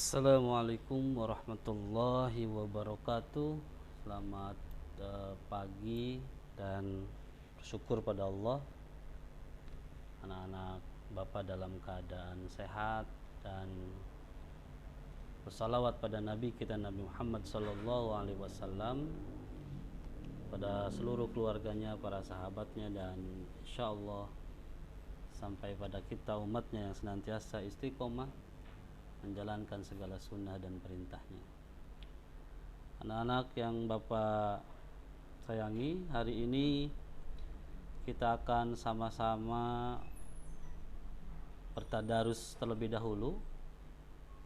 Assalamualaikum warahmatullahi wabarakatuh. Selamat pagi dan bersyukur pada Allah, anak-anak Bapak dalam keadaan sehat, dan bersalawat pada Nabi kita Nabi Muhammad sallallahu alaihi wasallam, pada seluruh keluarganya, para sahabatnya, dan insyaallah sampai pada kita umatnya yang senantiasa istiqomah menjalankan segala sunnah dan perintahnya. Anak-anak yang Bapak sayangi, hari ini kita akan sama-sama bertadarus terlebih dahulu.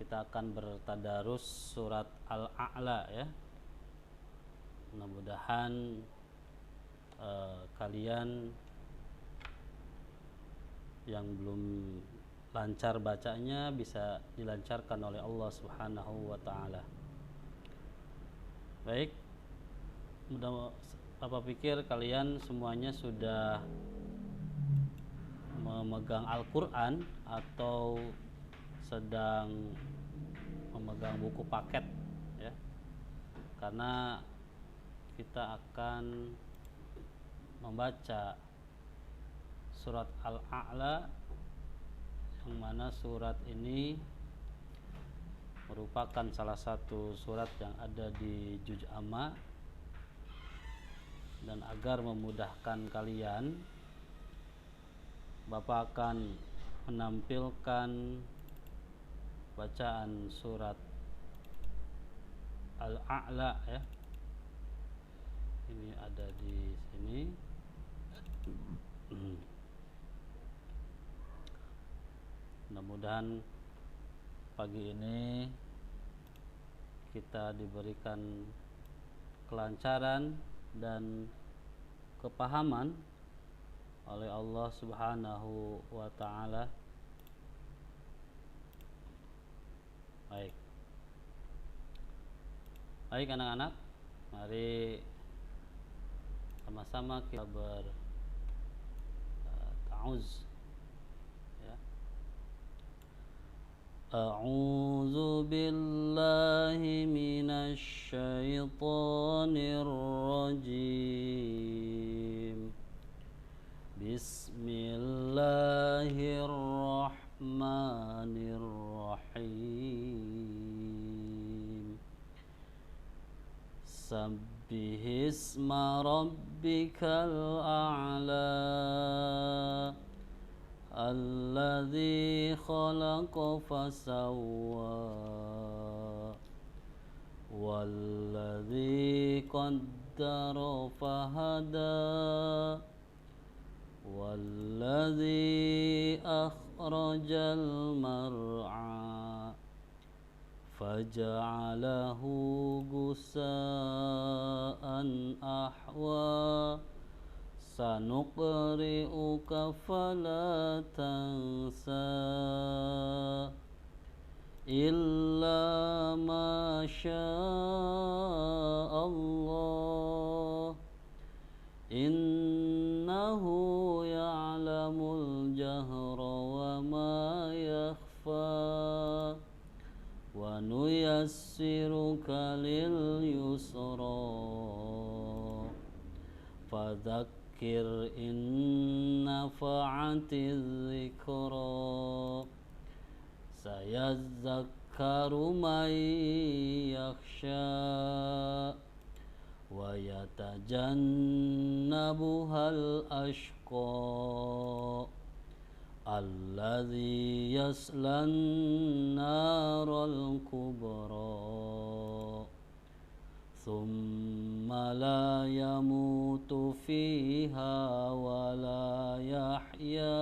Kita akan bertadarus surat Al-A'la ya. Mudah-mudahan kalian yang belum lancar bacanya bisa dilancarkan oleh Allah Subhanahu wa taala. Baik, mudah Bapak pikir kalian semuanya sudah memegang Al-Qur'an atau sedang memegang buku paket ya. Karena kita akan membaca surat Al-A'la, yang mana surat ini merupakan salah satu surat yang ada di Juz Amma. Dan agar memudahkan kalian, Bapak akan menampilkan bacaan surat Al-A'la ya. Ini ada di sini. Mudah-mudahan pagi ini kita diberikan kelancaran dan kepahaman oleh Allah Subhanahu wa taala. Baik. Baik anak-anak, mari sama-sama kita berta'awuz ya. A'udzu billahi minasy syaithanir rajim. Bismillahirrahmanirrahim. Sabbihisma rabbikal a'la alladzi khalaqa fasawwa walladzi qaddara fahada walladzi akhrajal mar'a faja'alahu gusa'an ahwa sanuqri'uka fala tansa illa ma sya'allah innahu ya'lamul jahra wa ma yakhfa wa nuyassiruka lil yusra fadzakir in nafa'atiz zikra sayadzakkaru man yakhsha wa yatajannabuhal ashqa alladzi yaslan naral kubra thumma la yamutu fiha wa la yahya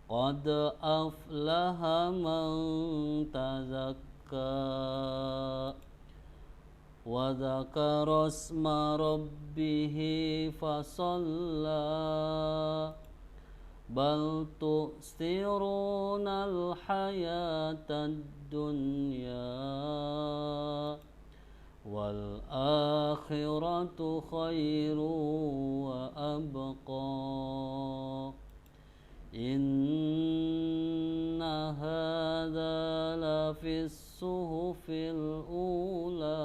qad aflaha man tazakka wa dzakara isma rabbih fasalla bal tu'sirunal hayatad dunya wal akhiratu khairu wa abqa inna hadza la في الصحف الأولى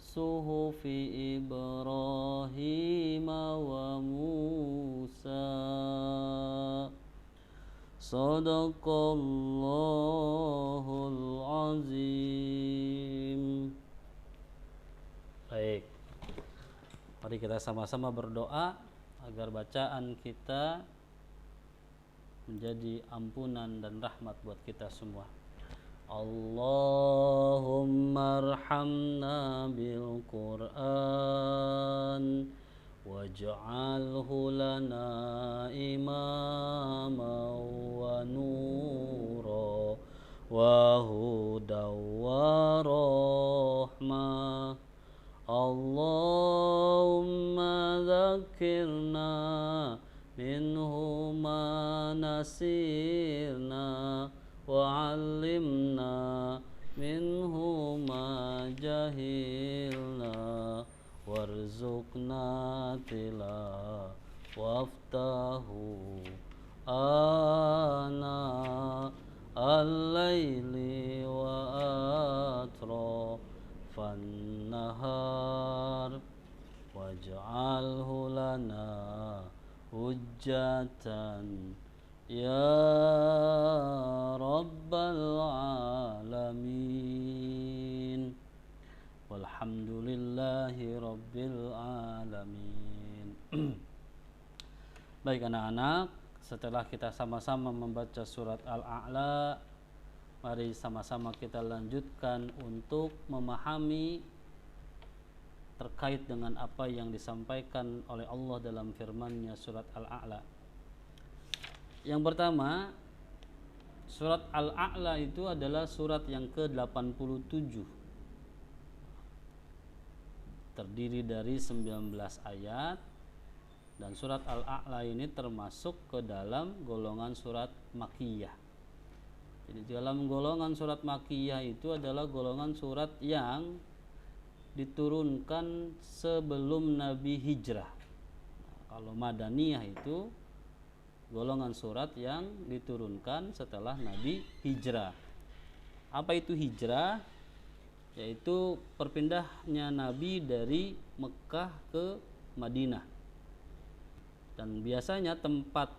صحف إبراهيم وموسى صدق الله العظيم. Baik, mari kita sama-sama berdoa agar bacaan kita menjadi ampunan dan rahmat buat kita semua. Allahumma arhamna bil Qur'an waj'alhu lana imama wa nura wa hudaw wa rahmah. Allahumma dzakirna minhu ma nasirna wa'allimna minhu ma jahilna warzuqna tila waftahu ana al-laili wa atrafan nahar waj'alhu lana hujjatan ya rabbal alamin walhamdulillahi rabbil alamin. Baik anak-anak, setelah kita sama-sama membaca surat Al-A'la, mari sama-sama kita lanjutkan untuk memahami terkait dengan apa yang disampaikan oleh Allah dalam firman-Nya surat Al-A'la. Yang pertama, surat Al-A'la itu adalah surat yang ke-87. Terdiri dari 19 ayat, dan surat Al-A'la ini termasuk ke dalam golongan surat Makkiyah. Jadi dalam golongan surat Makkiyah itu adalah golongan surat yang diturunkan sebelum Nabi hijrah. Kalau Madaniyah itu golongan surat yang diturunkan setelah Nabi hijrah. Apa itu hijrah? Yaitu perpindahnya Nabi dari Mekah ke Madinah. Dan biasanya tempat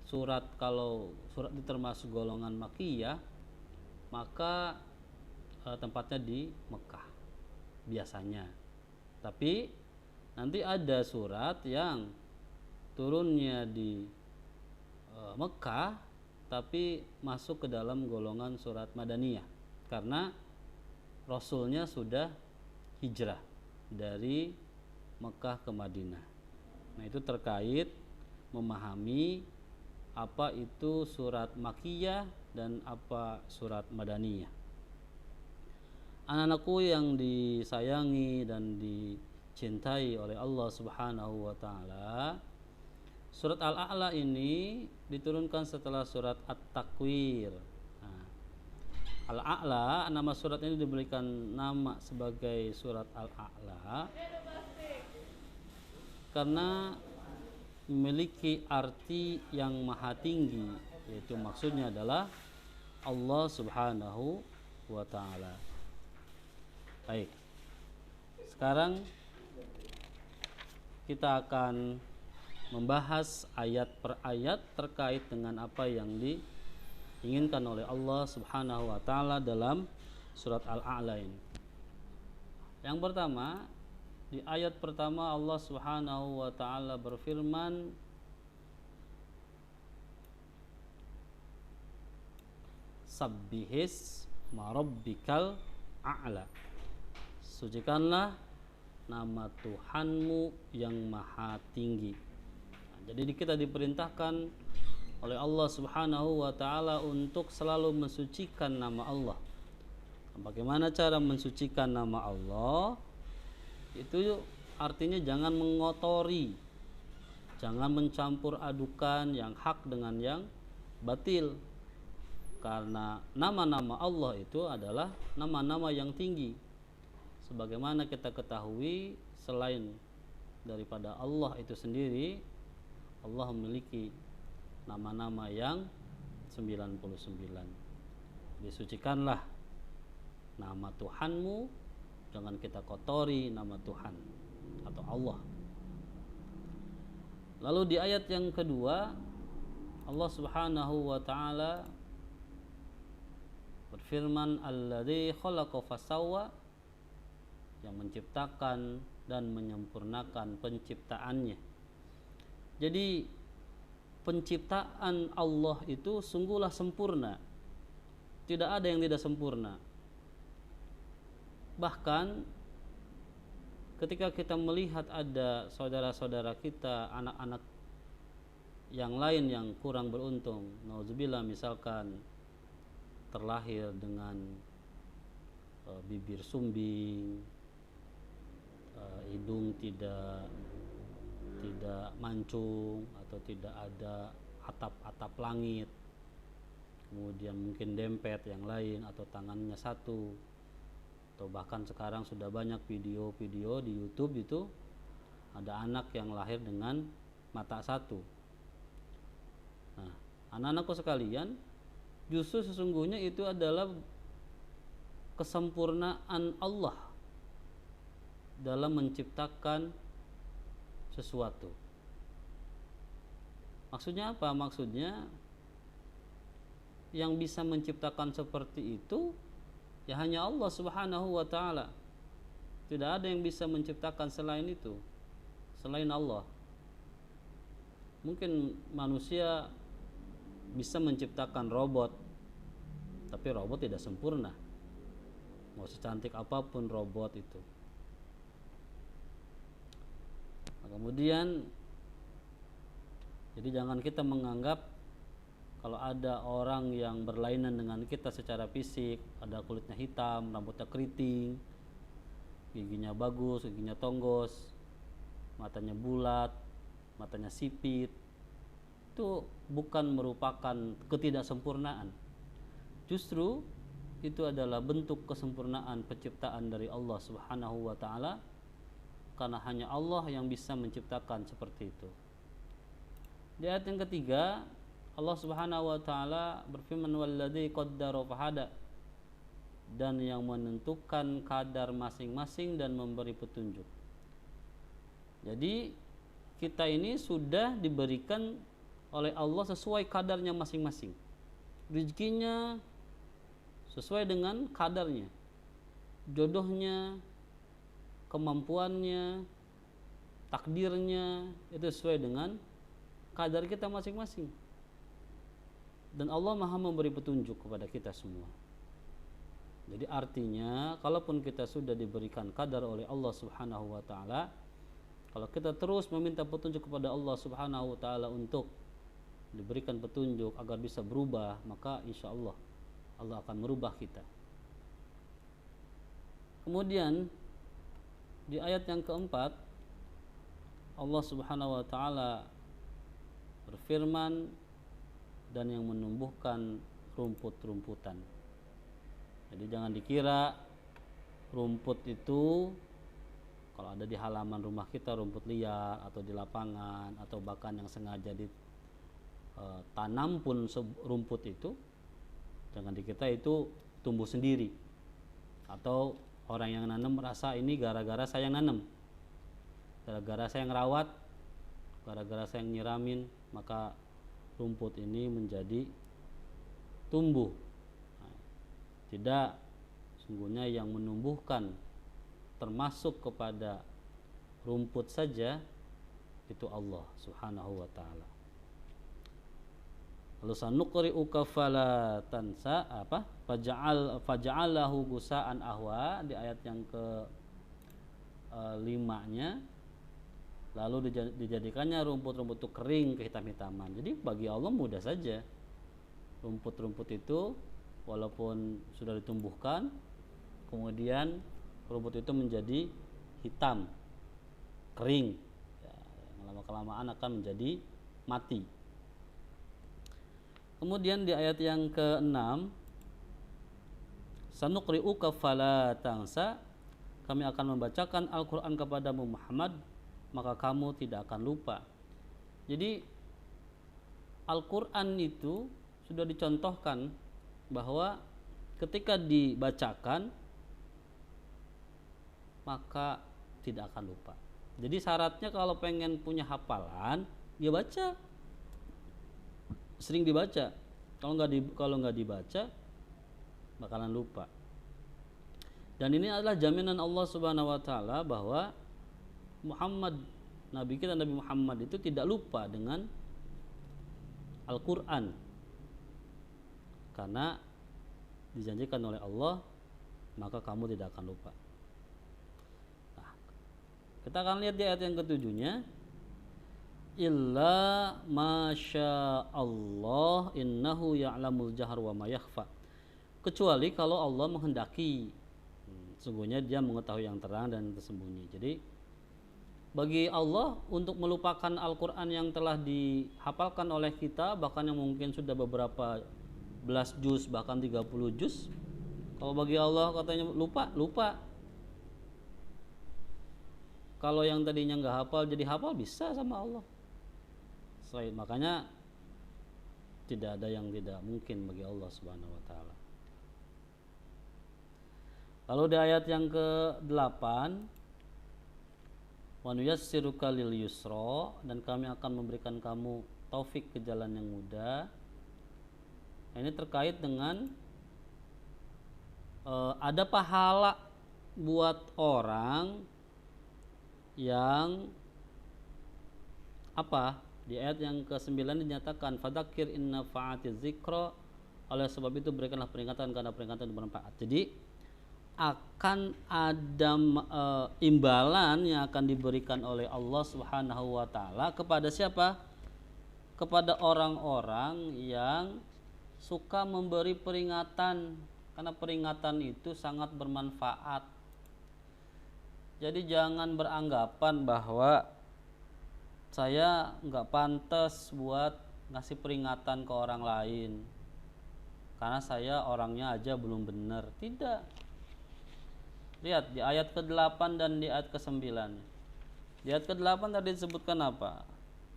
surat, kalau surat itu termasuk golongan Makkiyah, maka tempatnya di Mekah biasanya. Tapi nanti ada surat yang turunnya di Mekah tapi masuk ke dalam golongan surat Madaniyah karena Rasulnya sudah hijrah dari Mekah ke Madinah. Nah, itu terkait memahami apa itu surat Makkiyah dan apa surat Madaniyah. Anak-anakku yang disayangi dan dicintai oleh Allah Subhanahu wa taala, surat Al-A'la ini diturunkan setelah surat At-Takwir. Nah, Al-A'la, nama surat ini diberikan nama sebagai surat Al-A'la karena memiliki arti yang maha tinggi, yaitu maksudnya adalah Allah Subhanahu wa taala. Baik, sekarang kita akan membahas ayat per ayat terkait dengan apa yang diinginkan oleh Allah Subhanahu wa taala dalam surat Al-A'la ini. Yang pertama, di ayat pertama Allah Subhanahu wa taala berfirman, Sabbihis ma rabbikal a'la. Sucikanlah nama Tuhanmu yang maha tinggi. Nah, jadi kita diperintahkan oleh Allah Subhanahu wa taala untuk selalu mensucikan nama Allah. Bagaimana cara mensucikan nama Allah? Itu artinya jangan mengotori, jangan mencampur adukan yang hak dengan yang batil. Karena nama-nama Allah itu adalah nama-nama yang tinggi. Sebagaimana kita ketahui, selain daripada Allah itu sendiri, Allah memiliki nama-nama yang 99. disucikanlah nama Tuhanmu, jangan kita kotori nama Tuhan atau Allah. Lalu di ayat yang kedua Allah Subhanahu wa taala berfirman, alladzi khalaqa fasawwa, yang menciptakan dan menyempurnakan penciptaannya. Jadi penciptaan Allah itu sungguhlah sempurna. Tidak ada yang tidak sempurna. Bahkan ketika kita melihat ada saudara-saudara kita, anak-anak yang lain yang kurang beruntung, nauzubillah, misalkan terlahir dengan bibir sumbing, hidung tidak mancung atau tidak ada atap langit, kemudian mungkin dempet yang lain atau tangannya satu, atau bahkan sekarang sudah banyak video-video di YouTube itu ada anak yang lahir dengan mata satu. Nah, anak-anakku sekalian, justru sesungguhnya itu adalah kesempurnaan Allah dalam menciptakan sesuatu. Maksudnya apa? Maksudnya yang bisa menciptakan seperti itu ya hanya Allah Subhanahu wa taala. Tidak ada yang bisa menciptakan selain itu, selain Allah. Mungkin manusia bisa menciptakan robot, tapi robot tidak sempurna. Mau secantik apapun robot itu. Nah, kemudian jadi jangan kita menganggap kalau ada orang yang berlainan dengan kita secara fisik, ada kulitnya hitam, rambutnya keriting, giginya bagus, giginya tonggos, matanya bulat, matanya sipit, itu bukan merupakan ketidaksempurnaan. Justru itu adalah bentuk kesempurnaan penciptaan dari Allah Subhanahu wa taala, karena hanya Allah yang bisa menciptakan seperti itu. Di ayat yang ketiga Allah Subhanahu wa taala berfirman, walladzi qaddara fahada, dan yang menentukan kadar masing-masing dan memberi petunjuk. Jadi kita ini sudah diberikan oleh Allah sesuai kadarnya masing-masing. Rezekinya sesuai dengan kadarnya. Jodohnya, kemampuannya, takdirnya itu sesuai dengan kadar kita masing-masing. Dan Allah Maha memberi petunjuk kepada kita semua. Jadi artinya kalaupun kita sudah diberikan kadar oleh Allah Subhanahu wa taala, kalau kita terus meminta petunjuk kepada Allah Subhanahu wa taala untuk diberikan petunjuk agar bisa berubah, maka insya Allah Allah akan merubah kita. Kemudian di ayat yang keempat Allah Subhanahu wa taala berfirman, dan yang menumbuhkan rumput-rumputan. Jadi jangan dikira rumput itu kalau ada di halaman rumah kita, rumput liar atau di lapangan atau bahkan yang sengaja ditanam pun rumput itu, jangan dikira itu tumbuh sendiri atau orang yang nanam merasa ini gara-gara saya yang nanam, gara-gara saya yang rawat, gara-gara saya yang nyiramin maka rumput ini menjadi tumbuh. Tidak, sungguhnya yang menumbuhkan termasuk kepada rumput saja itu Allah Subhanahu wa taala. Lalu sanuqri'uka fala tansa faja'alahu gusa'an ahwa, di ayat yang ke 5-nya, lalu dijadikannya rumput-rumput itu kering kehitam-hitaman. Jadi bagi Allah mudah saja. Rumput-rumput itu walaupun sudah ditumbuhkan, kemudian rumput itu menjadi hitam, kering, ya, lama-kelamaan akan menjadi mati. Kemudian di ayat yang ke-6, sanuqri'uka fala tansa, kami akan membacakan Al-Quran kepadamu Muhammad, maka kamu tidak akan lupa. Jadi Al-Quran itu sudah dicontohkan bahwa ketika dibacakan maka tidak akan lupa. Jadi syaratnya kalau pengen punya hafalan, dia baca, sering dibaca. Kalau nggak dibaca, bakalan lupa. Dan ini adalah jaminan Allah Subhanahu Wa Taala bahwa Nabi kita Nabi Muhammad itu tidak lupa dengan Al-Quran, karena dijanjikan oleh Allah, maka kamu tidak akan lupa. Kita akan lihat di ayat yang ketujuhnya, illa masya Allah innahu ya'lamul jahr wa ma yakhfa. Kecuali kalau Allah menghendaki, sungguhnya dia mengetahui yang terang dan tersembunyi. Jadi bagi Allah untuk melupakan Al-Quran yang telah dihafalkan oleh kita, bahkan yang mungkin sudah beberapa belas juz, bahkan 30 juz, kalau bagi Allah katanya lupa. Kalau yang tadinya nggak hafal jadi hafal, bisa sama Allah. Makanya tidak ada yang tidak mungkin bagi Allah Subhanahu Wa Taala. Lalu di ayat yang ke-8, wa nuyassiruka lil yusra, dan kami akan memberikan kamu taufik ke jalan yang mudah. Ini terkait dengan ada pahala buat orang yang di ayat yang ke-9 dinyatakan fadzakir inna fa'atiz dzikra, oleh sebab itu berikanlah peringatan karena peringatan itu bermanfaat. Jadi akan ada imbalan yang akan diberikan oleh Allah Subhanahu Wa Taala kepada siapa? Kepada orang-orang yang suka memberi peringatan, karena peringatan itu sangat bermanfaat. Jadi jangan beranggapan bahwa saya nggak pantas buat ngasih peringatan ke orang lain karena saya orangnya aja belum benar. Tidak. Lihat di ayat ke-8 dan di ayat ke-9. Di ayat ke-8 tadi disebutkan apa?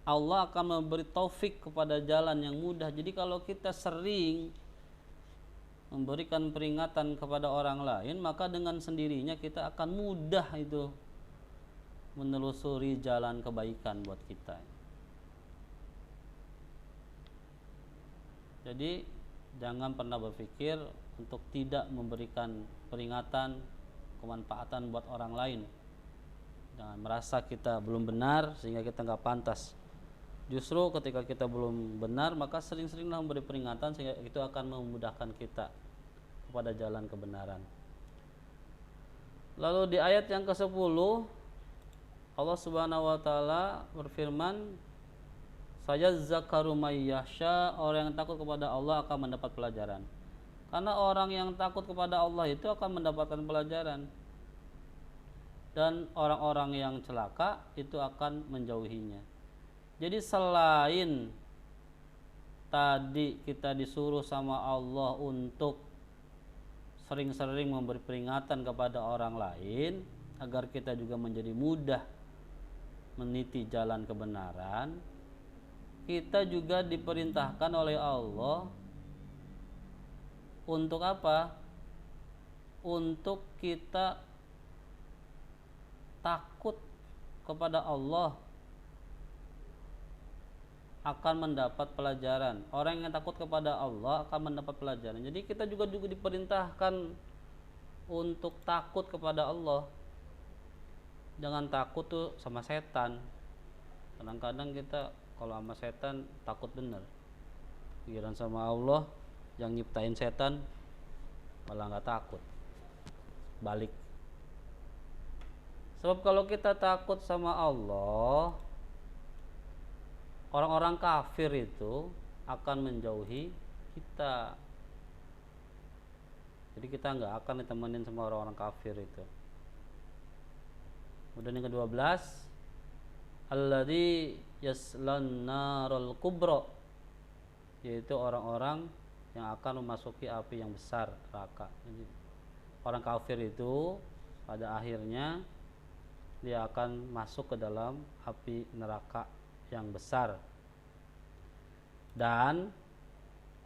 Allah akan memberi taufik kepada jalan yang mudah. Jadi kalau kita sering memberikan peringatan kepada orang lain, maka dengan sendirinya kita akan mudah itu menelusuri jalan kebaikan buat kita. Jadi jangan pernah berpikir untuk tidak memberikan peringatan, kemanfaatan buat orang lain. Jangan merasa kita belum benar sehingga kita nggak pantas. Justru ketika kita belum benar, maka sering-seringlah memberi peringatan sehingga itu akan memudahkan kita kepada jalan kebenaran. Lalu di ayat yang ke-10 Allah Subhanahu Wa Taala berfirman, sayadzakaru may yakhsha, orang yang takut kepada Allah akan mendapat pelajaran. Karena orang yang takut kepada Allah itu akan mendapatkan pelajaran, dan orang-orang yang celaka itu akan menjauhinya. Jadi selain tadi kita disuruh sama Allah untuk sering-sering memberi peringatan kepada orang lain agar kita juga menjadi mudah meniti jalan kebenaran, kita juga diperintahkan oleh Allah untuk apa? Untuk kita takut kepada Allah akan mendapat pelajaran. Orang yang takut kepada Allah akan mendapat pelajaran. Jadi kita juga diperintahkan untuk takut kepada Allah. Jangan takut tuh sama setan. Kadang-kadang kita kalau sama setan takut bener. Pikiran sama Allah yang nyiptain setan malah nggak takut. Balik. Sebab kalau kita takut sama Allah, orang-orang kafir itu akan menjauhi kita. Jadi kita nggak akan ditemenin sama orang-orang kafir itu. Kemudian yang ke-12, alladzi yaslan narul kubra, yaitu orang-orang yang akan memasuki api yang besar, neraka. Jadi, orang kafir itu pada akhirnya dia akan masuk ke dalam api neraka yang besar. Dan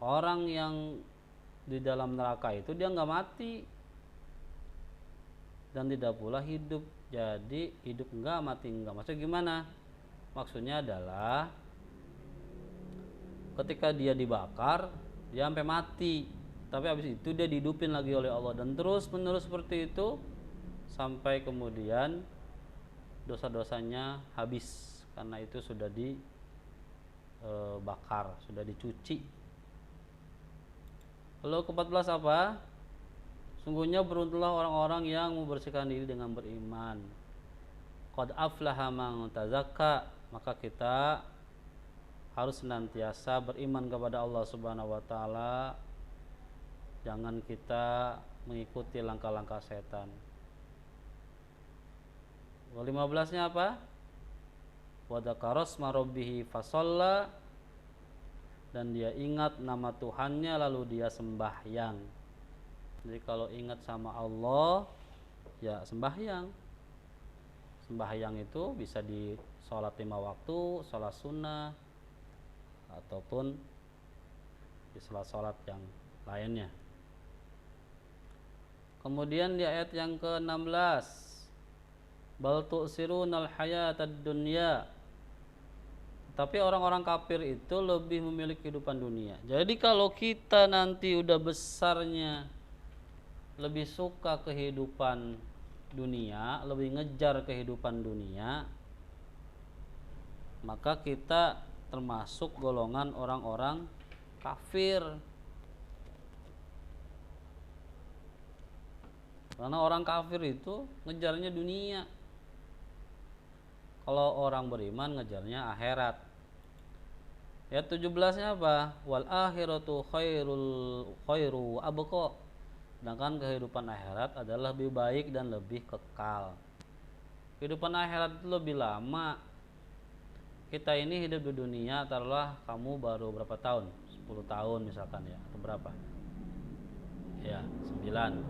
orang yang di dalam neraka itu dia nggak mati dan tidak pula hidup. Jadi hidup enggak, mati enggak. Maksudnya gimana? Maksudnya adalah ketika dia dibakar, dia sampai mati. Tapi habis itu dia dihidupin lagi oleh Allah dan terus menerus seperti itu sampai kemudian dosa-dosanya habis karena itu sudah dibakar, sudah dicuci. Lalu ke-14 apa? Sungguhnya beruntunglah orang-orang yang membersihkan diri dengan beriman. Qad aflaha man tazakka, maka kita harus senantiasa beriman kepada Allah Subhanahu wa taala. Jangan kita mengikuti langkah-langkah setan. 15-nya apa? Wa dzakara asma rabbih fasalla, dan dia ingat nama Tuhannya lalu dia sembahyang. Jadi kalau ingat sama Allah ya sembahyang. Sembahyang itu bisa di sholat 5 waktu, sholat sunnah, ataupun di sholat yang lainnya. Kemudian di ayat yang ke-16, bal tu'sirunal hayatad dunya, tapi orang-orang kafir itu lebih memilih kehidupan dunia. Jadi kalau kita nanti udah besarnya lebih suka kehidupan dunia, lebih ngejar kehidupan dunia, maka kita termasuk golongan orang-orang kafir. Karena orang kafir itu ngejarnya dunia. Kalau orang beriman ngejarnya akhirat. Ya 17-nya apa? Wal akhiratu khairu abqa. Sedangkan kehidupan akhirat adalah lebih baik dan lebih kekal. Kehidupan akhirat itu lebih lama. Kita ini hidup di dunia, taruhlah kamu baru berapa tahun? 10 tahun misalkan ya, atau berapa? Ya, 9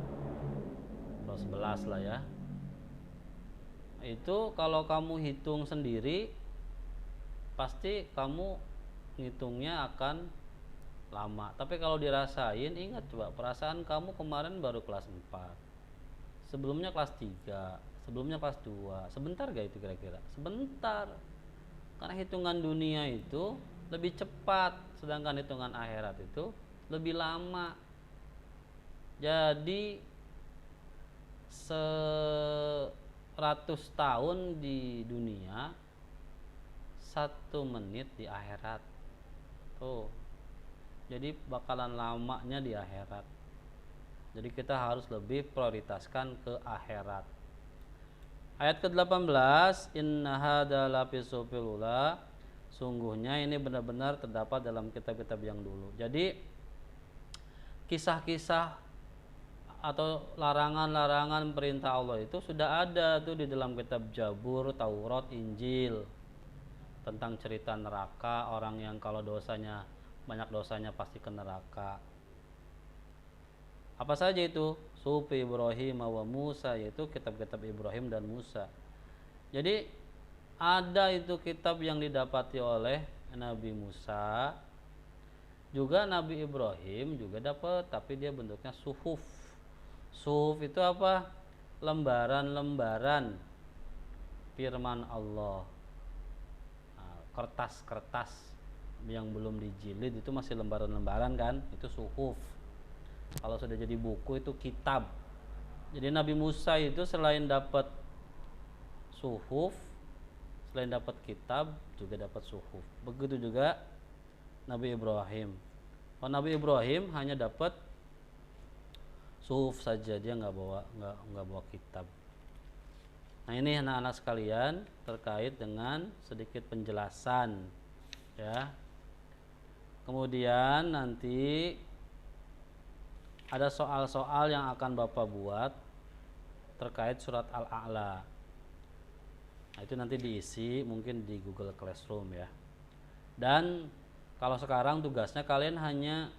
atau 11 lah ya. Itu kalau kamu hitung sendiri, pasti kamu ngitungnya akan lama. Tapi kalau dirasain, ingat coba perasaan kamu kemarin baru kelas 4, sebelumnya kelas 3, sebelumnya kelas 2. Sebentar gak itu kira-kira? Sebentar. Karena hitungan dunia itu lebih cepat, sedangkan hitungan akhirat itu lebih lama. Jadi 100 tahun di dunia, 1 menit di akhirat. Tuh. Jadi bakalan lamanya di akhirat. Jadi kita harus lebih prioritaskan ke akhirat. Ayat ke-18, inna hadza lafi suhufil ula, sungguhnya ini benar-benar terdapat dalam kitab-kitab yang dulu. Jadi kisah-kisah atau larangan-larangan perintah Allah itu sudah ada tuh di dalam kitab Zabur, Taurat, Injil, tentang cerita neraka, orang yang kalau dosanya banyak dosanya pasti ke neraka. Apa saja itu? Suhuf Ibrahim wa Musa, yaitu kitab-kitab Ibrahim dan Musa. Jadi ada itu kitab yang didapati oleh Nabi Musa, juga Nabi Ibrahim juga dapat, tapi dia bentuknya suhuf. Suhuf itu apa? Lembaran-lembaran firman Allah. Nah, kertas-kertas yang belum dijilid itu masih lembaran-lembaran kan, itu suhuf. Kalau sudah jadi buku itu kitab. Jadi Nabi Musa itu selain dapat suhuf, selain dapat kitab juga dapat suhuf. Begitu juga Nabi Ibrahim. Kalau Nabi Ibrahim hanya dapat suhuf saja, dia nggak bawa kitab. Nah ini anak-anak sekalian terkait dengan sedikit penjelasan ya. Kemudian nanti ada soal-soal yang akan Bapak buat terkait surat Al-A'la. Nah, itu nanti diisi mungkin di Google Classroom ya. Dan kalau sekarang tugasnya kalian hanya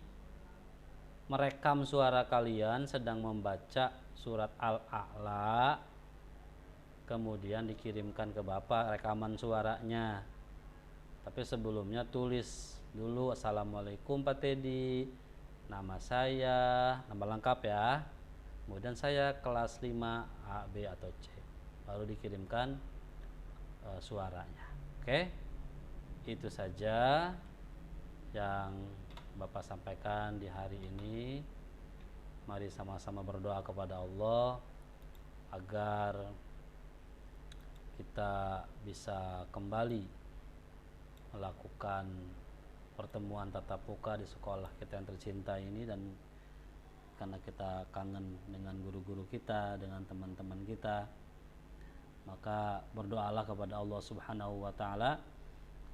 merekam suara kalian sedang membaca surat Al-A'la, kemudian dikirimkan ke Bapak rekaman suaranya. Tapi sebelumnya tulis dulu, Assalamualaikum Pak Teddy, nama saya, nama lengkap ya. Kemudian saya kelas 5 A, B atau C. Baru dikirimkan suaranya. Oke. Itu saja yang Bapak sampaikan di hari ini. Mari sama-sama berdoa kepada Allah agar kita bisa kembali melakukan pertemuan tatap muka di sekolah kita yang tercinta ini, dan karena kita kangen dengan guru-guru kita, dengan teman-teman kita, maka berdoalah kepada Allah Subhanahu wa taala,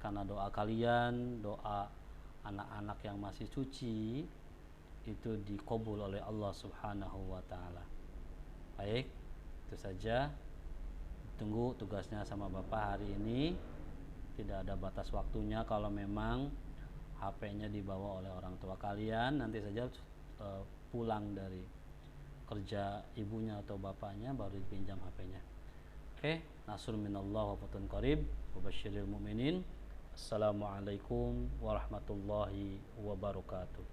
karena doa kalian, doa anak-anak yang masih suci itu dikabul oleh Allah Subhanahu wa taala. Baik, itu saja. Tunggu tugasnya sama Bapak hari ini. Tidak ada batas waktunya. Kalau memang HP-nya dibawa oleh orang tua kalian, nanti saja pulang dari kerja ibunya atau bapaknya baru dipinjam HP-nya. Oke, nasrun minallah wa fatun qarib wa basyiril mu'minin. Assalamualaikum warahmatullahi wabarakatuh.